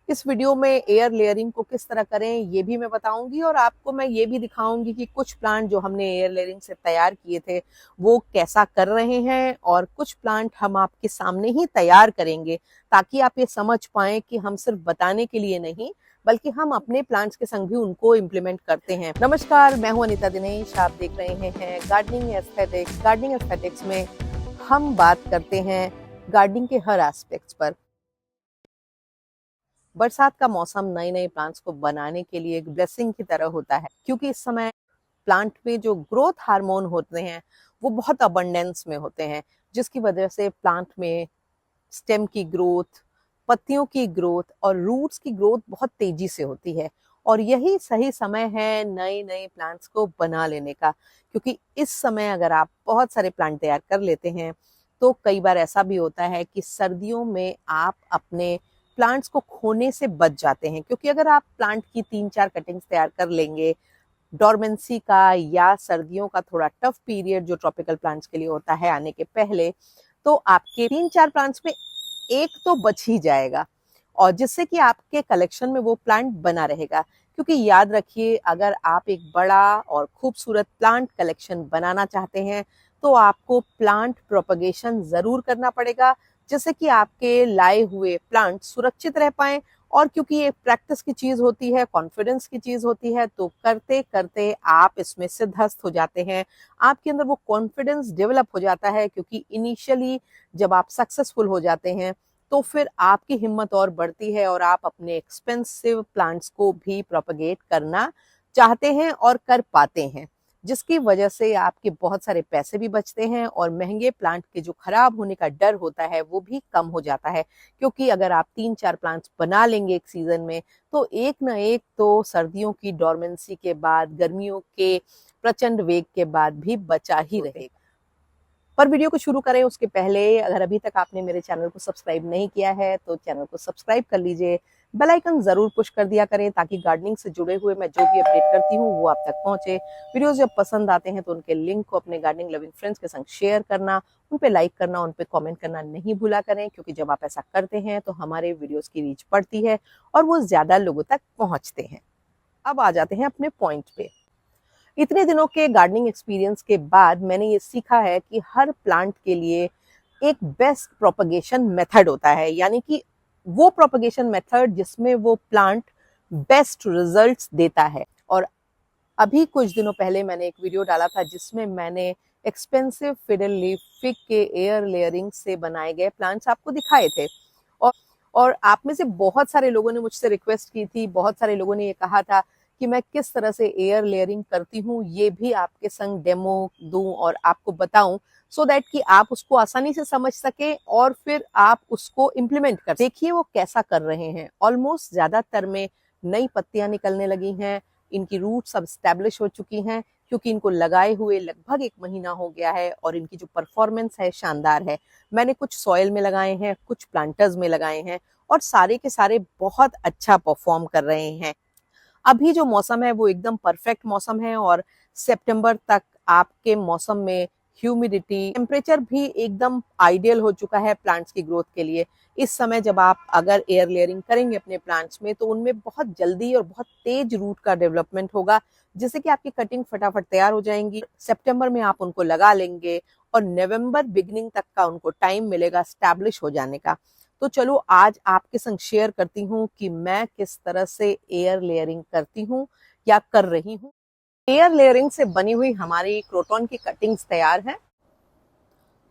इस वीडियो में air layering को किस तरह करें ये भी मैं बताऊंगी और आपको मैं ये भी दिखाऊंगी कि कुछ प्लांट जो हमने एयर लेयरिंग से तैयार किए थे वो कैसा कर रहे हैं और कुछ प्लांट हम आपके सामने ही तैयार करेंगे ताकि आप ये समझ पाएं कि हम सिर्फ बताने के लिए नहीं बल्कि हम अपने प्लांट्स के संग भी उनको इम्प्लीमेंट करते हैं। नमस्कार, मैं हूं अनीता दिनेश। आप देख रहे हैं गार्डनिंग एस्थेटिक्स। गार्डनिंग एस्थेटिक्स में हम बात करते हैं गार्डनिंग के हर एस्पेक्ट्स पर। बरसात का मौसम नए नए प्लांट्स को बनाने के लिए एक ब्लेसिंग की तरह होता है, क्योंकि इस समय प्लांट में जो ग्रोथ हार्मोन होते हैं वो बहुत अबंडेंस में होते हैं, जिसकी वजह से प्लांट में स्टेम की ग्रोथ, पत्तियों की ग्रोथ और रूट्स की ग्रोथ बहुत तेजी से होती है। और यही सही समय है नए नए प्लांट्स को बना लेने का, क्योंकि इस समय अगर आप बहुत सारे प्लांट तैयार कर लेते हैं तो कई बार ऐसा भी होता है कि सर्दियों में आप अपने प्लांट्स को खोने से बच जाते हैं। क्योंकि अगर आप प्लांट की 3-4 कटिंग्स तैयार कर लेंगे डोरमेंसी का या सर्दियों का थोड़ा टफ पीरियड जो ट्रॉपिकल प्लांट्स के लिए होता है आने के पहले, तो आपके 3-4 प्लांट्स में एक तो बच ही जाएगा, और जिससे कि आपके कलेक्शन में वो प्लांट बना रहेगा। क्योंकि याद रखिए, अगर आप एक बड़ा और खूबसूरत प्लांट कलेक्शन बनाना चाहते हैं तो आपको प्लांट प्रोपगेशन जरूर करना पड़ेगा, जिससे कि आपके लाए हुए प्लांट सुरक्षित रह पाए। और क्योंकि ये प्रैक्टिस की चीज होती है, कॉन्फिडेंस की चीज होती है, तो करते करते आप इसमें सिद्धस्त हो जाते हैं। आपके अंदर वो कॉन्फिडेंस डेवलप हो जाता है, क्योंकि इनिशियली जब आप सक्सेसफुल हो जाते हैं तो फिर आपकी हिम्मत और बढ़ती है और आप अपने एक्सपेंसिव प्लांट्स को भी प्रोपगेट करना चाहते हैं और कर पाते हैं, जिसकी वजह से आपके बहुत सारे पैसे भी बचते हैं और महंगे प्लांट के जो खराब होने का डर होता है वो भी कम हो जाता है। क्योंकि अगर आप 3-4 प्लांट्स बना लेंगे एक सीजन में तो एक ना एक तो सर्दियों की डोरमेंसी के बाद, गर्मियों के प्रचंड वेग के बाद भी बचा ही रहेगा। पर वीडियो को शुरू करें उसके पहले, अगर अभी तक आपने मेरे चैनल को सब्सक्राइब नहीं किया है तो चैनल को सब्सक्राइब कर लीजिए। बेल आइकन जरूर पुश कर दिया करें ताकि गार्डनिंग से जुड़े हुए मैं जो भी अपडेट करती हूँ वो आप तक पहुंचे। वीडियोस जब पसंद आते हैं तो उनके लिंक को अपने गार्डनिंग लविंग फ्रेंड्स के संग शेयर करना, उन पे लाइक करना, उन पे कमेंट करना नहीं भूला करें, क्योंकि जब आप ऐसा करते हैं तो हमारे वीडियोस की रीच बढ़ती है और वो ज्यादा लोगों तक पहुंचते हैं। अब आ जाते हैं अपने पॉइंट पे। इतने दिनों के गार्डनिंग एक्सपीरियंस के बाद मैंने ये सीखा है कि हर प्लांट के लिए एक बेस्ट प्रोपगेशन मेथड होता है, यानी कि वो प्रोपगेशन मेथड जिसमें वो प्लांट बेस्ट रिजल्ट्स देता है। और अभी कुछ दिनों पहले मैंने एक वीडियो डाला था जिसमें मैंने एक्सपेंसिव फिडल लीफ फिग के एयर लेयरिंग से बनाए गए प्लांट्स आपको दिखाए थे। और और आप में से बहुत सारे लोगों ने मुझसे रिक्वेस्ट की थी, बहुत सारे लोगों ने ये कहा था कि मैं किस तरह से एयर लेयरिंग करती हूँ ये भी आपके संग डेमो दूं और आपको बताऊं, सो दैट कि आप उसको आसानी से समझ सके और फिर आप उसको इम्प्लीमेंट कर। देखिए वो कैसा कर रहे हैं। ऑलमोस्ट ज्यादातर में नई पत्तियां निकलने लगी हैं, इनकी रूट्स अब स्टैब्लिश हो चुकी हैं, क्योंकि इनको लगाए हुए लगभग 1 महीना हो गया है और इनकी जो परफॉर्मेंस है शानदार है। मैंने कुछ सॉइल में लगाए हैं, कुछ प्लांटर्स में लगाए हैं और सारे के सारे बहुत अच्छा परफॉर्म कर रहे हैं। अभी जो मौसम है वो एकदम परफेक्ट मौसम है और सितंबर तक आपके मौसम में ह्यूमिडिटी, टेम्परेचर भी एकदम आइडियल हो चुका है प्लांट्स की ग्रोथ के लिए। इस समय जब आप अगर एयर लेयरिंग करेंगे अपने प्लांट्स में तो उनमें बहुत जल्दी और बहुत तेज रूट का डेवलपमेंट होगा, जिससे कि आपकी कटिंग फटाफट तैयार हो जाएंगी। सितंबर में आप उनको लगा लेंगे और नवंबर बिगनिंग तक का उनको टाइम मिलेगा स्टैब्लिश हो जाने का। तो चलो आज आपके संग शेयर करती हूँ कि मैं किस तरह से एयर लेयरिंग करती हूँ या कर रही हूँ। एयर लेयरिंग से बनी हुई हमारी क्रोटन की कटिंग्स तैयार हैं।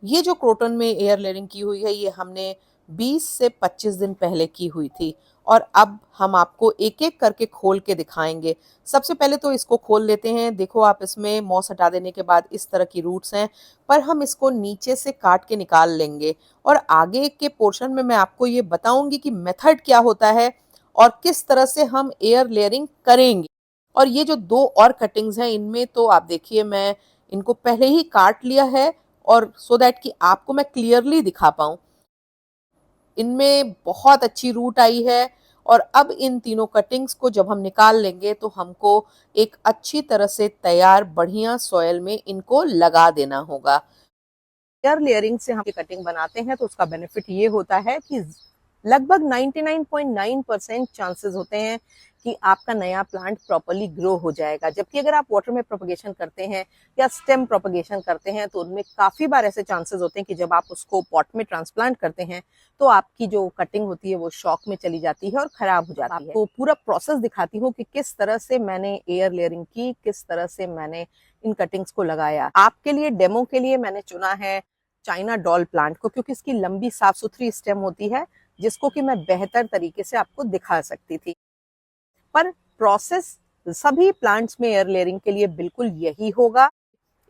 ये जो क्रोटन में एयर लेयरिंग की हुई है ये हमने 20 से 25 दिन पहले की हुई थी और अब हम आपको एक एक करके खोल के दिखाएंगे। सबसे पहले तो इसको खोल लेते हैं। देखो आप, इसमें मॉस हटा देने के बाद इस तरह की रूट्स हैं, पर हम इसको नीचे से काट के निकाल लेंगे और आगे के पोर्शन में मैं आपको ये बताऊंगी कि मेथड क्या होता है और किस तरह से हम एयर लेयरिंग करेंगे। और ये जो 2 और कटिंग्स हैं इनमें तो आप देखिए मैं इनको पहले ही काट लिया है और सो दैट कि आपको मैं क्लियरली दिखा पाऊं। इनमें बहुत अच्छी रूट आई है और अब इन तीनों कटिंग्स को जब हम निकाल लेंगे तो हमको एक अच्छी तरह से तैयार बढ़िया सॉइल में इनको लगा देना होगा। एयर लेयरिंग से हम कटिंग बनाते हैं तो उसका बेनिफिट ये होता है कि लगभग 99.9% चांसेस होते हैं कि आपका नया प्लांट प्रॉपरली ग्रो हो जाएगा। जबकि अगर आप वाटर में प्रोपगेशन करते हैं या स्टेम प्रोपगेशन करते हैं तो उनमें काफी बार ऐसे चांसेस होते हैं कि जब आप उसको पॉट में ट्रांसप्लांट करते हैं तो आपकी जो कटिंग होती है वो शॉक में चली जाती है और खराब हो जाती है। तो पूरा प्रोसेस दिखाती हूँ कि किस तरह से मैंने एयर लेयरिंग की, किस तरह से मैंने इन कटिंग्स को लगाया। आपके लिए डेमो के लिए मैंने चुना है चाइना डॉल प्लांट को, क्योंकि इसकी लंबी साफ सुथरी स्टेम होती है जिसको कि मैं बेहतर तरीके से आपको दिखा सकती थी। पर प्रोसेस सभी प्लांट्स में एयर लेयरिंग के लिए बिल्कुल यही होगा।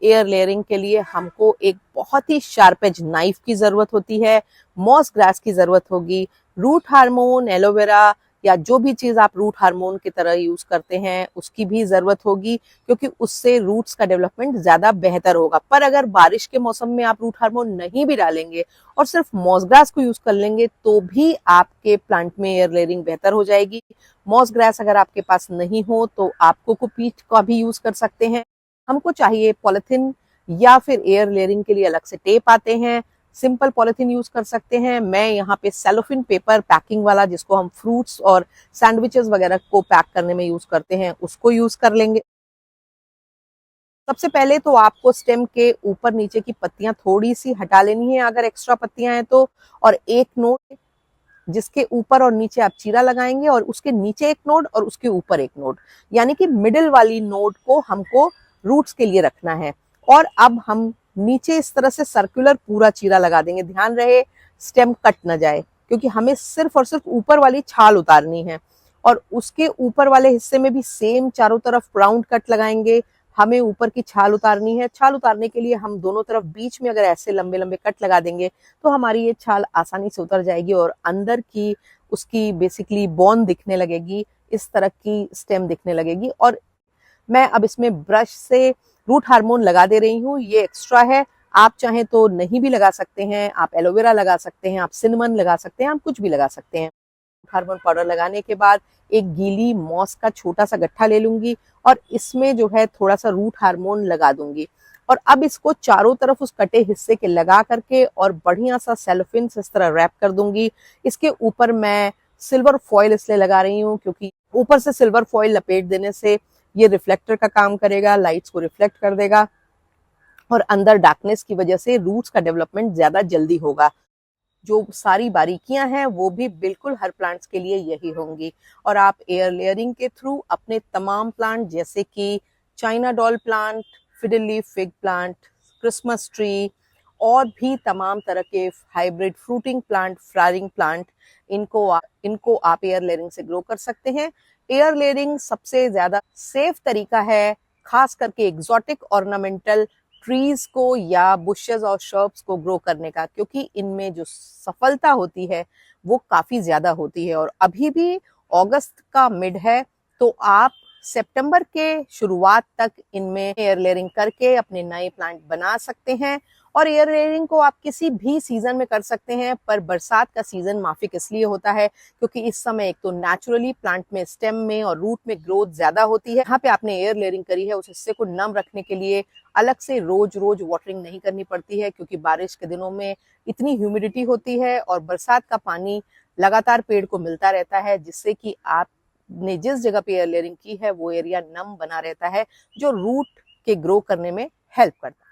एयर लेयरिंग के लिए हमको एक बहुत ही शार्प एज नाइफ की जरूरत होती है, मॉस ग्रास की जरूरत होगी, रूट हार्मोन, एलोवेरा या जो भी चीज आप रूट हार्मोन की तरह यूज करते हैं उसकी भी जरूरत होगी, क्योंकि उससे रूट्स का डेवलपमेंट ज्यादा बेहतर होगा। पर अगर बारिश के मौसम में आप रूट हार्मोन नहीं भी डालेंगे और सिर्फ मॉस ग्रास को यूज कर लेंगे तो भी आपके प्लांट में एयर लेयरिंग बेहतर हो जाएगी। मॉस ग्रास अगर आपके पास नहीं हो तो आप कोकोपीट का भी यूज कर सकते हैं। हमको चाहिए पॉलिथीन या फिर एयर लेयरिंग के लिए अलग से टेप आते हैं, सिंपल पॉलिथीन यूज कर सकते हैं। मैं यहाँ पे सेलोफिन पेपर पैकिंग वाला, जिसको हम फ्रूट्स और सैंडविचेस वगैरह को पैक करने में यूज करते हैं, उसको यूज कर लेंगे। सबसे पहले तो आपको स्टेम के ऊपर नीचे की पत्तियां थोड़ी सी हटा लेनी है अगर एक्स्ट्रा पत्तियां हैं तो, और एक नोड जिसके ऊपर और नीचे आप चीरा लगाएंगे और उसके नीचे एक नोड और उसके ऊपर एक नोड, यानी कि मिडिल वाली नोड को हमको रूट्स के लिए रखना है। और अब हम नीचे इस तरह से सर्कुलर पूरा चीरा लगा देंगे। ध्यान रहे स्टेम कट ना जाए, क्योंकि हमें सिर्फ और सिर्फ ऊपर वाली छाल उतारनी है और उसके ऊपर वाले हिस्से में भी सेम चारों तरफ राउंड कट लगाएंगे। हमें ऊपर की छाल उतारनी है। छाल उतारने के लिए हम दोनों तरफ बीच में अगर ऐसे लंबे लंबे कट लगा देंगे तो हमारी ये छाल आसानी से उतर जाएगी और अंदर की उसकी बेसिकली बॉन दिखने लगेगी, इस तरह की स्टेम दिखने लगेगी। और मैं अब इसमें ब्रश से रूट हार्मोन लगा दे रही हूँ, ये एक्स्ट्रा है। आप चाहें तो नहीं भी लगा सकते हैं, आप एलोवेरा लगा सकते हैं, आप सिनेमन लगा सकते हैं, आप कुछ भी लगा सकते हैं। हार्मोन पाउडर लगाने के बाद एक गीली मॉस का छोटा सा गट्ठा ले लूंगी और इसमें जो है थोड़ा सा रूट हार्मोन लगा दूंगी। और अब इसको चारों तरफ उस कटे हिस्से के लगा करके और बढ़िया सा सेलोफिन से इस तरह रैप कर दूंगी। इसके ऊपर मैं सिल्वर फॉइल इसलिए लगा रही हूँ क्योंकि ऊपर से सिल्वर फॉइल लपेट देने से ये रिफ्लेक्टर का काम करेगा, लाइट्स को रिफ्लेक्ट कर देगा और अंदर डार्कनेस की वजह से रूट्स का डेवलपमेंट ज्यादा जल्दी होगा। जो सारी बारीकियां हैं वो भी बिल्कुल हर प्लांट्स के लिए यही होंगी। और आप एयर लेयरिंग के थ्रू अपने तमाम प्लांट जैसे कि China doll plant, fiddle leaf fig plant, Christmas tree और भी तमाम तरह के hybrid fruiting plant, flowering plant, इनको आप एयर लेयरिंग से ग्रो कर सकते हैं। एयर लेयरिंग सबसे ज्यादा सेफ तरीका है, खास करके एग्जॉटिक ऑर्नामेंटल ट्रीज को या बुशेस और शर्ब्स को ग्रो करने का, क्योंकि इनमें जो सफलता होती है वो काफी ज्यादा होती है। और अभी भी अगस्त का मिड है तो आप सितंबर के शुरुआत तक इनमें एयर लेयरिंग करके अपने नए प्लांट बना सकते हैं। और एयर लेयरिंग को आप किसी भी सीजन में कर सकते हैं, पर बरसात का सीजन माफिक इसलिए होता है क्योंकि इस समय एक तो नेचुरली प्लांट में स्टेम में और रूट में ग्रोथ ज्यादा होती है। यहाँ पे आपने एयर लेयरिंग करी है, उस हिस्से को नम रखने के लिए अलग से रोज रोज वाटरिंग नहीं करनी पड़ती है, क्योंकि बारिश के दिनों में इतनी ह्यूमिडिटी होती है और बरसात का पानी लगातार पेड़ को मिलता रहता है, जिससे कि आपने जिस जगह पे एयर लेयरिंग की है वो एरिया नम बना रहता है, जो रूट के ग्रो करने में हेल्प करता है।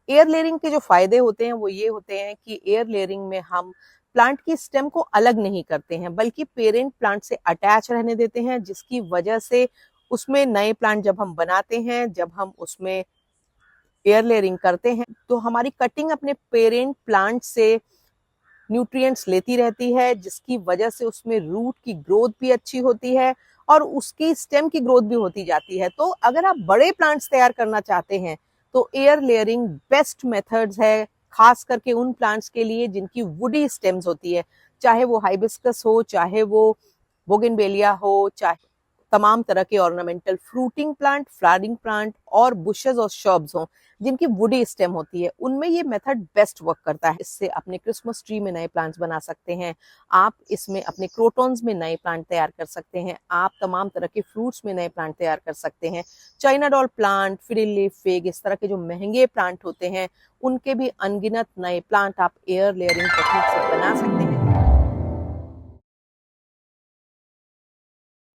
एयर लेयरिंग के जो फायदे होते हैं वो ये होते हैं कि एयर लेयरिंग में हम प्लांट की स्टेम को अलग नहीं करते हैं, बल्कि पेरेंट प्लांट से अटैच रहने देते हैं, जिसकी वजह से उसमें नए प्लांट जब हम बनाते हैं, जब हम उसमें एयर लेयरिंग करते हैं तो हमारी कटिंग अपने पेरेंट प्लांट से न्यूट्रिएंट्स लेती रहती है, जिसकी वजह से उसमें रूट की ग्रोथ भी अच्छी होती है और उसकी स्टेम की ग्रोथ भी होती जाती है। तो अगर आप बड़े प्लांट्स तैयार करना चाहते हैं तो एयर लेयरिंग बेस्ट मेथड्स है, खास करके उन प्लांट्स के लिए जिनकी वुडी स्टेम्स होती है, चाहे वो हाइबिस्कस हो, चाहे वो बोगनवेलिया हो, चाहे तमाम तरह के ornamental fruiting plant, flowering plant और बुशेस और शर्ब्स हों जिनकी वुडी स्टेम होती है, उनमें ये मेथड बेस्ट वर्क करता है। इससे अपने क्रिसमस ट्री में नए प्लांट्स बना सकते हैं, आप इसमें अपने क्रोटॉन्स में नए प्लांट तैयार कर सकते हैं, आप तमाम तरह के फ्रूट्स में नए प्लांट तैयार कर सकते हैं। China doll plant, fiddle leaf fig, इस तरह के जो महंगे प्लांट होते हैं उनके भी अनगिनत नए प्लांट आप एयर लेयरिंग टेक्निक से बना सकते हैं।